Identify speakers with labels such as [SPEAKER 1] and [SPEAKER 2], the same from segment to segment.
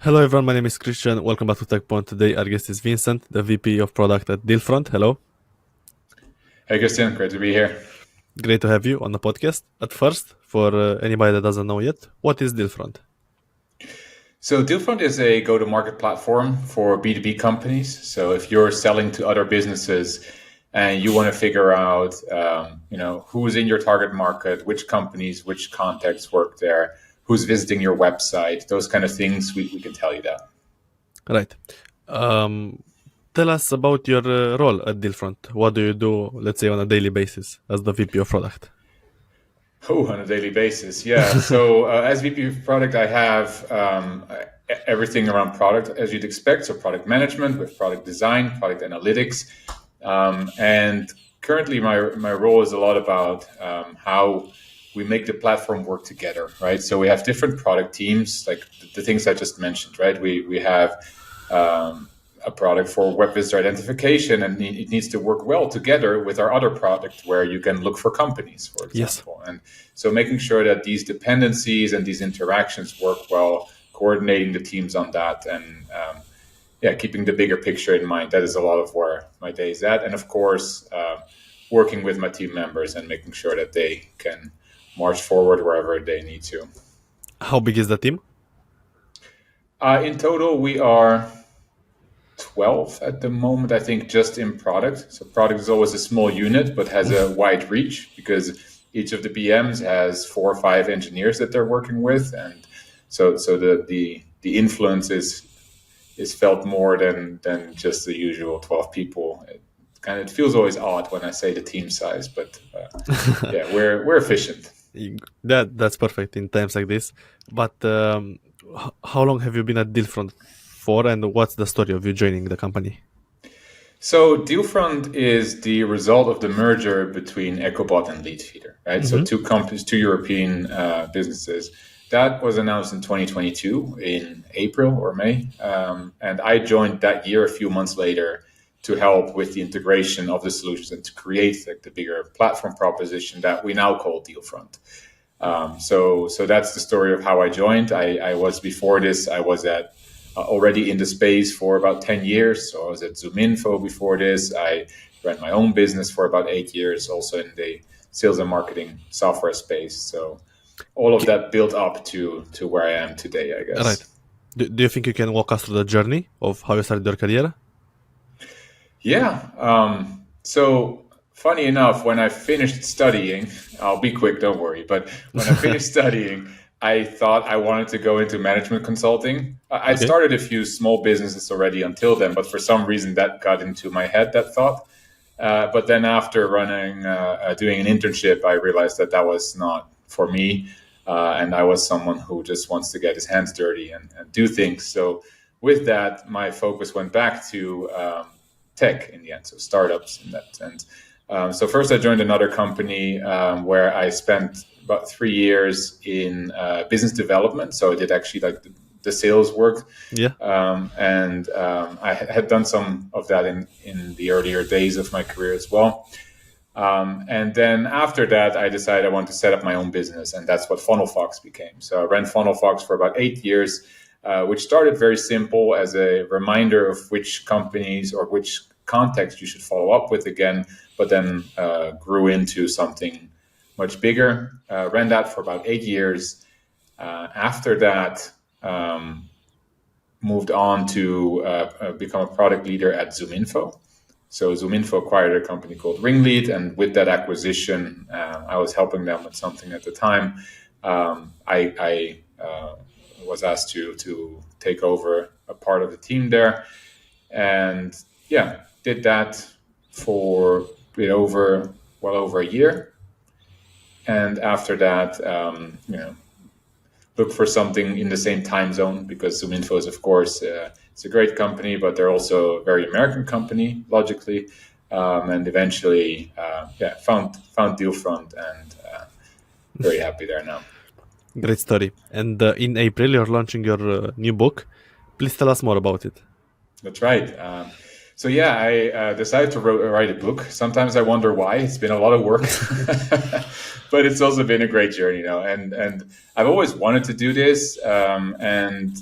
[SPEAKER 1] Hello everyone, my name is Christian. Welcome back to Tekpon. Today our guest is Vincent, the VP of Product at Dealfront. Hello.
[SPEAKER 2] Hey, Christian, great to be here.
[SPEAKER 1] Great to have you on the podcast. At first, for anybody that doesn't know yet, what is Dealfront?
[SPEAKER 2] So Dealfront is a go-to-market platform for B2B companies. So if you're selling to other businesses and you want to figure out, who's in your target market, which companies, which contacts work there, who's visiting your website, those kind of things, we can tell you that.
[SPEAKER 1] Right. Tell us about your role at Dealfront. What do you do, let's say, on a daily basis as the VP of Product?
[SPEAKER 2] Oh, on a daily basis, yeah. So as VP of product, I have everything around product as you'd expect. So product management with product design, product analytics, and currently my role is a lot about how we make the platform work together, right? So we have different product teams, like the things I just mentioned, right? We have a product for web visitor identification, and it needs to work well together with our other product where you can look for companies, for example.
[SPEAKER 1] Yes.
[SPEAKER 2] And so making sure that these dependencies and these interactions work well, coordinating the teams on that, and keeping the bigger picture in mind. That is a lot of where my day is at. And of course, working with my team members and making sure that they can march forward wherever they need to.
[SPEAKER 1] How big is the team?
[SPEAKER 2] In total, we are 12 at the moment, I think, just in product. So product is always a small unit, but has a wide reach because each of the PMs has 4 or 5 engineers that they're working with. And so the influence is felt more than just the usual 12 people. It feels always odd when I say the team size, but we're efficient.
[SPEAKER 1] That's perfect in times like this. But how long have you been at Dealfront for, and what's the story of you joining the company?
[SPEAKER 2] So Dealfront is the result of the merger between Echobot and Leadfeeder, right? So two companies, two European businesses. That was announced in 2022 in April or May. And I joined that year a few months later to help with the integration of the solutions and to create the bigger platform proposition that we now call Dealfront. So that's the story of how I joined. I was before this, I was at already in the space for about 10 years. So I was at ZoomInfo before this. I ran my own business for about 8 years, also in the sales and marketing software space. So all of that built up to where I am today, I guess.
[SPEAKER 1] Right. Do you think you can walk us through the journey of how you started your career?
[SPEAKER 2] Yeah. So funny enough, when I finished studying, I'll be quick, don't worry. But when I finished studying, I thought I wanted to go into management consulting. I started a few small businesses already until then, but for some reason that got into my head, that thought. But then after doing an internship, I realized that was not for me. And I was someone who just wants to get his hands dirty and do things. So with that, my focus went back to tech in the end, so startups in that sense. So first I joined another company where I spent about 3 years in business development. So I did actually like the sales work.
[SPEAKER 1] Yeah.
[SPEAKER 2] And I had done some of that in the earlier days of my career as well. And then after that, I decided I wanted to set up my own business, and that's what FunnelFox became. So I ran FunnelFox for about 8 years, which started very simple as a reminder of which companies or which contacts you should follow up with again, but then grew into something much bigger. Ran that for about 8 years. After that, moved on to become a product leader at ZoomInfo. So ZoomInfo acquired a company called Ringlead, and with that acquisition, I was helping them with something at the time. I was asked to take over a part of the team there, and did that for well over a year. And after that, look for something in the same time zone, because ZoomInfo is, of course, it's a great company, but they're also a very American company, logically. And eventually, found Dealfront, and very happy there now.
[SPEAKER 1] Great story. And in April, you're launching your new book. Please tell us more about it.
[SPEAKER 2] That's right. I decided to write a book. Sometimes I wonder why. It's been a lot of work, but it's also been a great journey, And I've always wanted to do this, and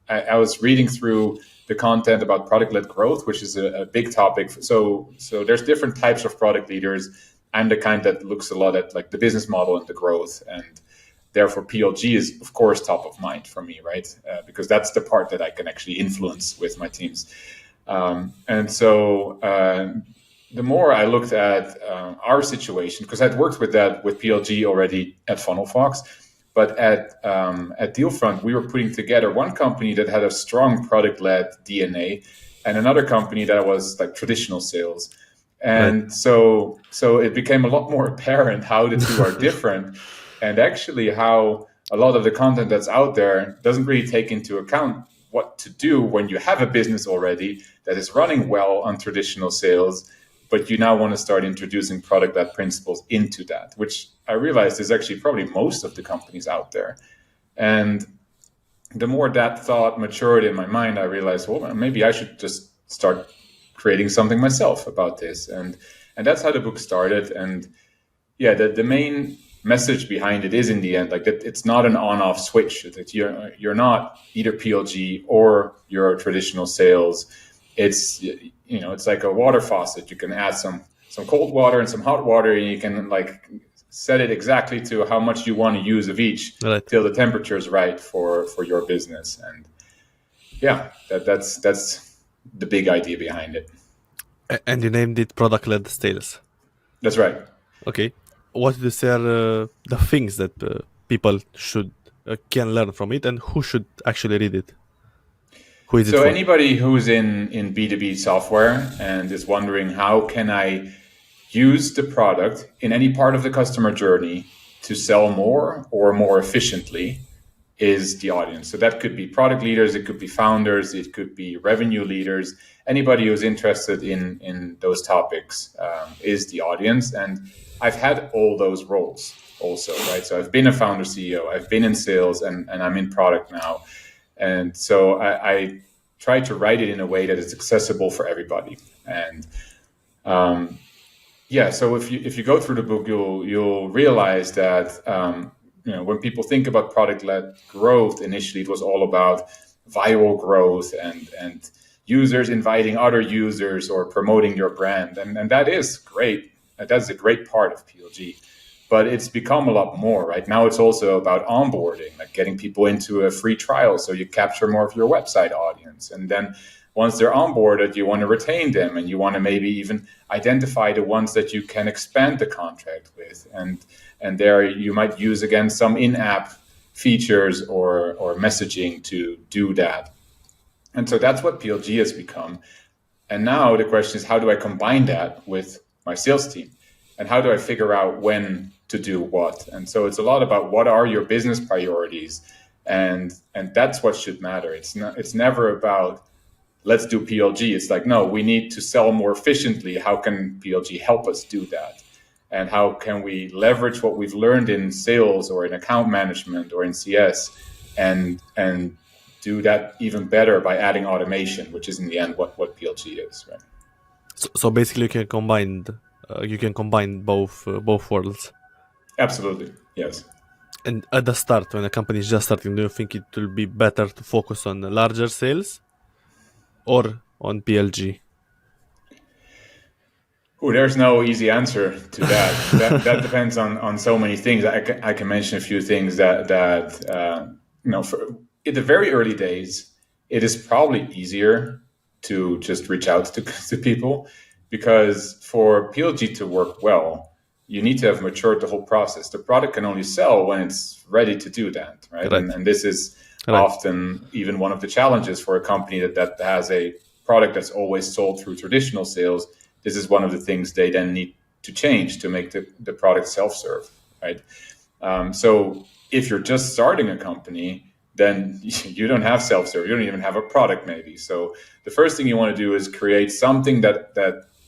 [SPEAKER 2] I was reading through the content about product-led growth, which is a big topic. So there's different types of product leaders. I'm the kind that looks a lot at like the business model and the growth, and therefore PLG is of course top of mind for me, right? Because that's the part that I can actually influence with my teams. And so the more I looked at our situation, because I'd worked with PLG already at FunnelFox, but at Dealfront, we were putting together one company that had a strong product-led DNA and another company that was like traditional sales. And right. So it became a lot more apparent how the two are different, and actually how a lot of the content that's out there doesn't really take into account what to do when you have a business already that is running well on traditional sales, but you now want to start introducing product-led principles into that, which I realized is actually probably most of the companies out there. And the more that thought matured in my mind, I realized, well, maybe I should just start creating something myself about this. And that's how the book started. And yeah, the main message behind it is in the end, like that it's not an on-off switch. That you're not either PLG or you're traditional sales. It's, you know, it's like a water faucet. You can add some cold water and some hot water, and you can like set it exactly to how much you want to use of each right. till the temperature is right for your business. And yeah, that's the big idea behind it.
[SPEAKER 1] And you named it product-led sales.
[SPEAKER 2] That's right.
[SPEAKER 1] Okay. What do you say are the things that people can learn from it, and who should actually read it? Who is it for?
[SPEAKER 2] Anybody who's in B2B software and is wondering how can I use the product in any part of the customer journey to sell more or more efficiently is the audience. So that could be product leaders, it could be founders, it could be revenue leaders. Anybody who's interested in those topics is the audience. And I've had all those roles also, right? So I've been a founder CEO, I've been in sales, and I'm in product now. And so I try to write it in a way that is accessible for everybody. And so if you go through the book, you'll realize that when people think about product-led growth, initially it was all about viral growth and users inviting other users or promoting your brand, and that is great. That's a great part of PLG. But it's become a lot more, right? Now it's also about onboarding, like getting people into a free trial so you capture more of your website audience. And then once they're onboarded, you want to retain them, and you want to maybe even identify the ones that you can expand the contract with. And there you might use, again, some in-app features or messaging to do that. And so that's what PLG has become. And now the question is, how do I combine that with my sales team? And how do I figure out when to do what? And so it's a lot about what are your business priorities, and that's what should matter. It's never about let's do PLG. It's like, no, we need to sell more efficiently. How can PLG help us do that? And how can we leverage what we've learned in sales or in account management or in CS and do that even better by adding automation, which is in the end what PLG is, right?
[SPEAKER 1] So basically, you can combine both worlds.
[SPEAKER 2] Absolutely, yes.
[SPEAKER 1] And at the start, when a company is just starting, do you think it will be better to focus on larger sales or on PLG?
[SPEAKER 2] Oh, there's no easy answer to that. that depends on so many things. I can mention a few things that in the very early days, it is probably easier to just reach out to people, because for PLG to work well, you need to have matured the whole process. The product can only sell when it's ready to do that, right? And this is often even one of the challenges for a company that has a product that's always sold through traditional sales. This is one of the things they then need to change to make the product self-serve, right? So if you're just starting a company, then you don't have self-serve. You don't even have a product maybe. So the first thing you want to do is create something that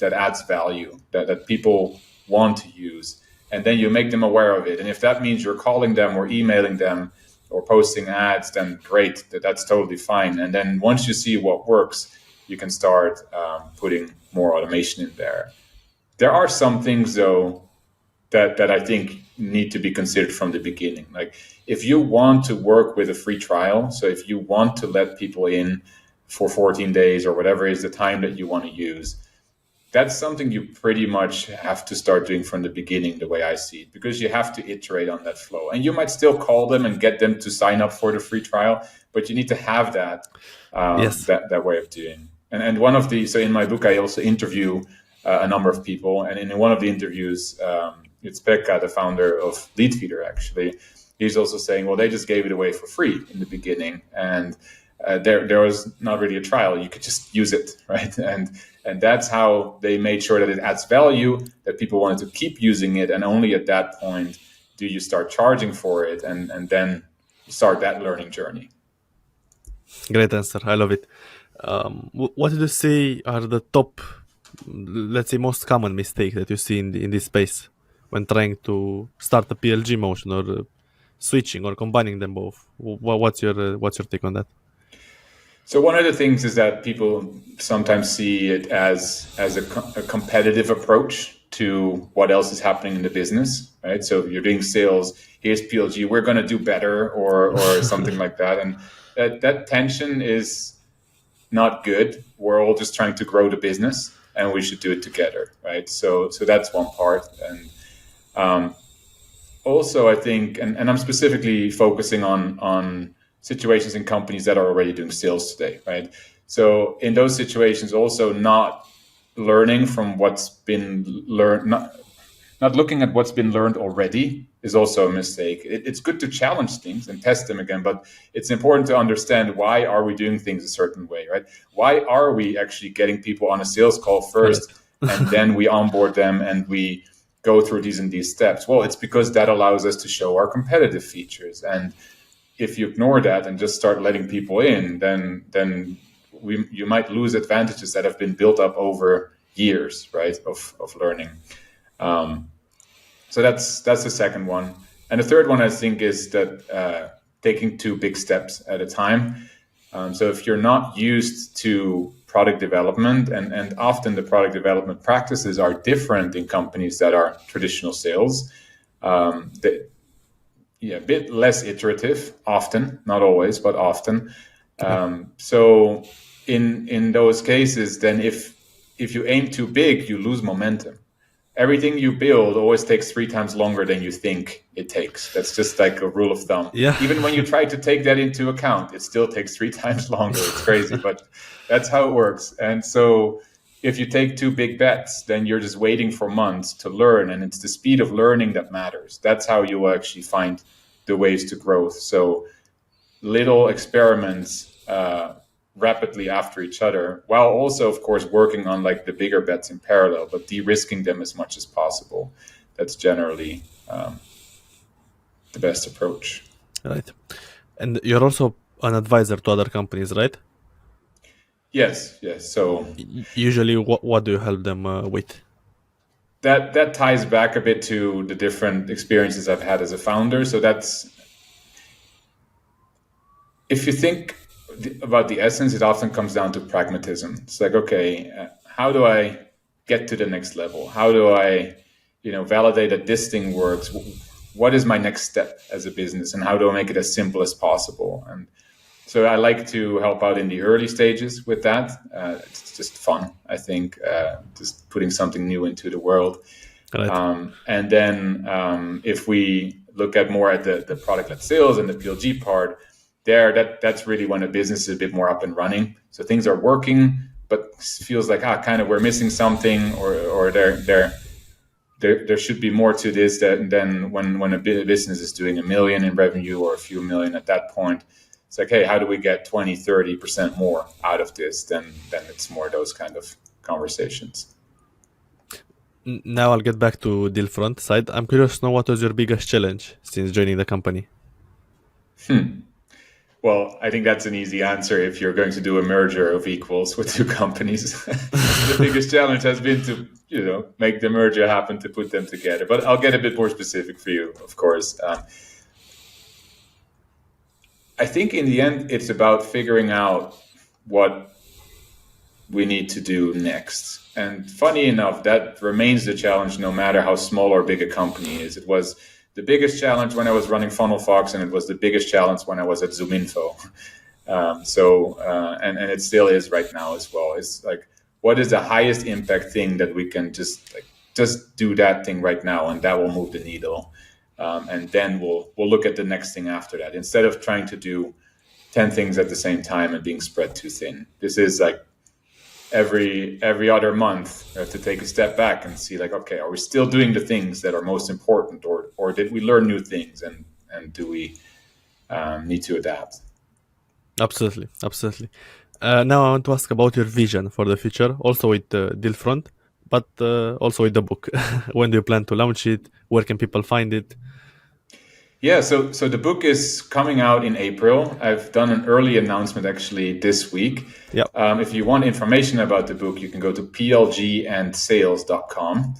[SPEAKER 2] adds value, that people want to use. And then you make them aware of it. And if that means you're calling them or emailing them or posting ads, then great, that's totally fine. And then once you see what works, you can start putting more automation in there. There are some things, though, that I think need to be considered from the beginning. Like, if you want to work with a free trial, so if you want to let people in for 14 days or whatever is the time that you want to use, that's something you pretty much have to start doing from the beginning, the way I see it, because you have to iterate on that flow. And you might still call them and get them to sign up for the free trial, but you need to have that
[SPEAKER 1] Yes.
[SPEAKER 2] that way of doing. And one of the, so in my book, I also interview a number of people. And in one of the interviews, it's Pekka, the founder of Leadfeeder, actually. He's also saying, well, they just gave it away for free in the beginning. And there was not really a trial. You could just use it, right? And that's how they made sure that it adds value, that people wanted to keep using it. And only at that point do you start charging for it and then start that learning journey.
[SPEAKER 1] Great answer. I love it. What did you say are the top, let's say, most common mistakes that you see in this space when trying to start a PLG motion or switching or combining them both? What's your take on that?
[SPEAKER 2] So one of the things is that people sometimes see it as a competitive approach to what else is happening in the business, right? So if you're doing sales, here's PLG, we're going to do better, or something like that. And that tension is not good. We're all just trying to grow the business, and we should do it together, right? So that's one part. And also, I think, and I'm specifically focusing on situations in companies that are already doing sales today, right? So in those situations, also not learning from what's been learned, not looking at what's been learned already is also a mistake. It's good to challenge things and test them again, but it's important to understand, why are we doing things a certain way, right? Why are we actually getting people on a sales call first, and then we onboard them and we go through these and these steps? Well, it's because that allows us to show our competitive features. And if you ignore that and just start letting people in, then you might lose advantages that have been built up over years, right, of learning. So that's the second one. And the third one, I think, is that taking 2 big steps at a time. So if you're not used to product development, and often the product development practices are different in companies that are traditional sales, a bit less iterative, often, not always, but often. So in those cases, then if you aim too big, you lose momentum. Everything you build always takes 3 times longer than you think it takes. That's just like a rule of thumb.
[SPEAKER 1] Yeah.
[SPEAKER 2] Even when you try to take that into account, it still takes 3 times longer. It's crazy, but that's how it works. And so if you take 2 big bets, then you're just waiting for months to learn, and it's the speed of learning that matters. That's how you will actually find the ways to growth. So little experiments rapidly after each other, while also, of course, working on like the bigger bets in parallel, but de-risking them as much as possible. That's generally the best approach.
[SPEAKER 1] Right. And you're also an advisor to other companies, right?
[SPEAKER 2] Yes. So
[SPEAKER 1] usually, what do you help them with?
[SPEAKER 2] That ties back a bit to the different experiences I've had as a founder. So that's, if you think about the essence, it often comes down to pragmatism. It's like, okay, how do I get to the next level? How do I, validate that this thing works? What is my next step as a business, and how do I make it as simple as possible? And so I like to help out in the early stages with that. It's just fun, I think, just putting something new into the world.
[SPEAKER 1] Right.
[SPEAKER 2] And then if we look at more at the product-led sales and the PLG part, that's really when a business is a bit more up and running. So things are working, but feels like kind of we're missing something, or there should be more to this than when a business is doing $1 million in revenue or a few million at that point. It's like, hey, how do we get 20-30% more out of this? Then it's more those kind of conversations.
[SPEAKER 1] Now I'll get back to Dealfront side. I'm curious to know, what was your biggest challenge since joining the company?
[SPEAKER 2] Well, I think that's an easy answer if you're going to do a merger of equals with 2 companies. The biggest challenge has been to, make the merger happen, to put them together. But I'll get a bit more specific for you, of course. I think in the end, it's about figuring out what we need to do next. And funny enough, that remains the challenge no matter how small or big a company is. It was the biggest challenge when I was running FunnelFox, and it was the biggest challenge when I was at ZoomInfo. And it still is right now as well. It's like, what is the highest impact thing that we can just do that thing right now, and that will move the needle. And then we'll look at the next thing after that, instead of trying to do 10 things at the same time and being spread too thin. This is like every other month, we have to take a step back and see, like, okay, are we still doing the things that are most important, or did we learn new things, and do we need to adapt?
[SPEAKER 1] Absolutely. Now I want to ask about your vision for the future, also with Dealfront, but also with the book. When do you plan to launch it? Where can people find it?
[SPEAKER 2] Yeah, so the book is coming out in April. I've done an early announcement actually this week.
[SPEAKER 1] Yep.
[SPEAKER 2] If you want information about the book, you can go to plgandsales.com.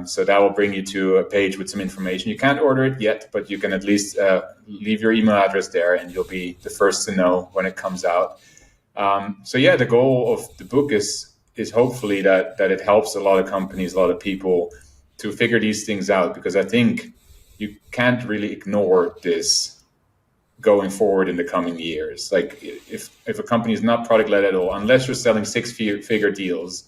[SPEAKER 2] So that will bring you to a page with some information. You can't order it yet, but you can at least leave your email address there, and you'll be the first to know when it comes out. So yeah, the goal of the book is hopefully that it helps a lot of companies, a lot of people to figure these things out, because I think you can't really ignore this going forward in the coming years. Like, if a company is not product led at all, unless you're selling six-figure deals,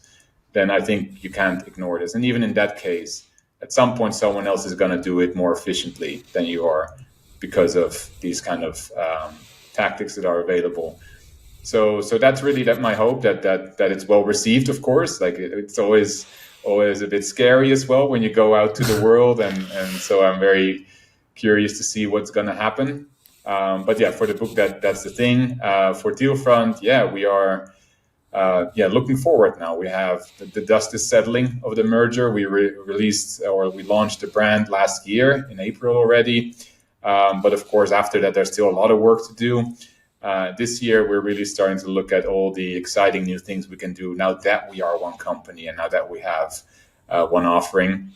[SPEAKER 2] then I think you can't ignore this. And even in that case, at some point, someone else is going to do it more efficiently than you are, because of these kind of tactics that are available. So that's really my hope, that it's well received. Of course, like, it's always a bit scary as well when you go out to the world, and so I'm very curious to see what's going to happen. But yeah, for the book, that's the thing. For Dealfront, we are looking forward now. We have the dust is settling of the merger. We we launched the brand last year in April already. But of course, after that, there's still a lot of work to do. This year, we're really starting to look at all the exciting new things we can do now that we are one company, and now that we have one offering.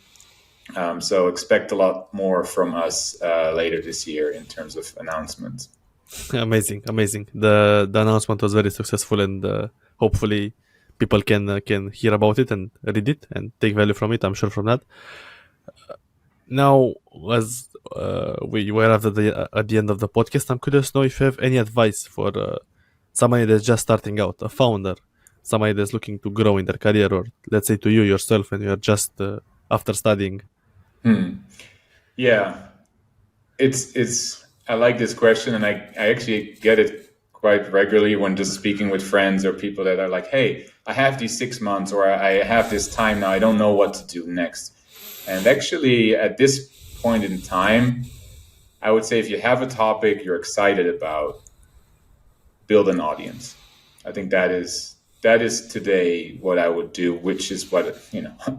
[SPEAKER 2] So expect a lot more from us later this year in terms of announcements.
[SPEAKER 1] Amazing. The announcement was very successful, and hopefully people can hear about it and read it and take value from it. I'm sure from that. Now, as we were at the end of the podcast, I'm curious to know if you have any advice for somebody that's just starting out, a founder, somebody that's looking to grow in their career, or let's say to you yourself, and you're just after studying.
[SPEAKER 2] Yeah, it's. I like this question, and I actually get it quite regularly when just speaking with friends or people that are like, "Hey, I have these 6 months, or I have this time now. I don't know what to do next." And actually, at this point in time, I would say if you have a topic you're excited about, build an audience. I think that is today what I would do, which is what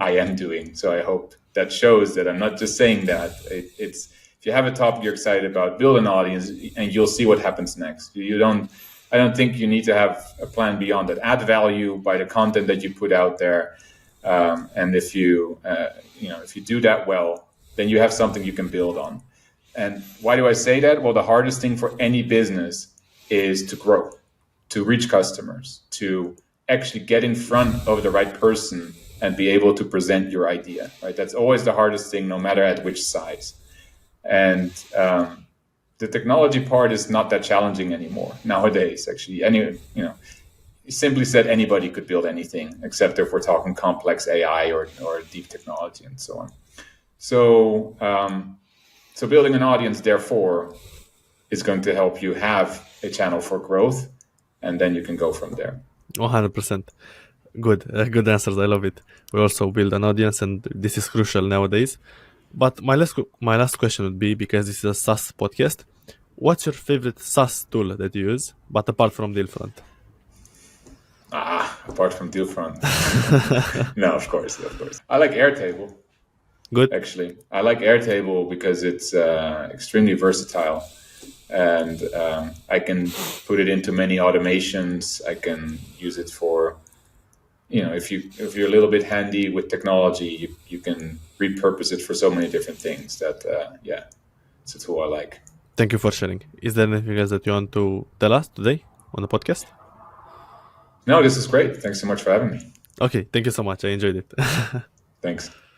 [SPEAKER 2] I am doing. So I hope that shows that I'm not just saying that. It's if you have a topic you're excited about, build an audience, and you'll see what happens next. I don't think you need to have a plan beyond that. Add value by the content that you put out there, and if you do that well, then you have something you can build on. And why do I say that? Well, the hardest thing for any business is to grow, to reach customers, to actually get in front of the right person and be able to present your idea, right? That's always the hardest thing, no matter at which size. And the technology part is not that challenging anymore nowadays. Actually, simply said, anybody could build anything, except if we're talking complex AI or deep technology and so on. So building an audience, therefore, is going to help you have a channel for growth, and then you can go from there.
[SPEAKER 1] 100%. Good answers. I love it. We also build an audience, and this is crucial nowadays. But my last question would be, because this is a SaaS podcast, what's your favorite SaaS tool that you use, but apart from Dealfront?
[SPEAKER 2] Apart from Dealfront. No, of course. I like Airtable.
[SPEAKER 1] Good.
[SPEAKER 2] Actually, I like Airtable because it's extremely versatile, and I can put it into many automations. I can use it for, if you're a little bit handy with technology, you can repurpose it for so many different things that, it's a tool I like.
[SPEAKER 1] Thank you for sharing. Is there anything else that you want to tell us today on the podcast?
[SPEAKER 2] No, this is great. Thanks so much for having me.
[SPEAKER 1] Okay, thank you so much. I enjoyed it.
[SPEAKER 2] Thanks.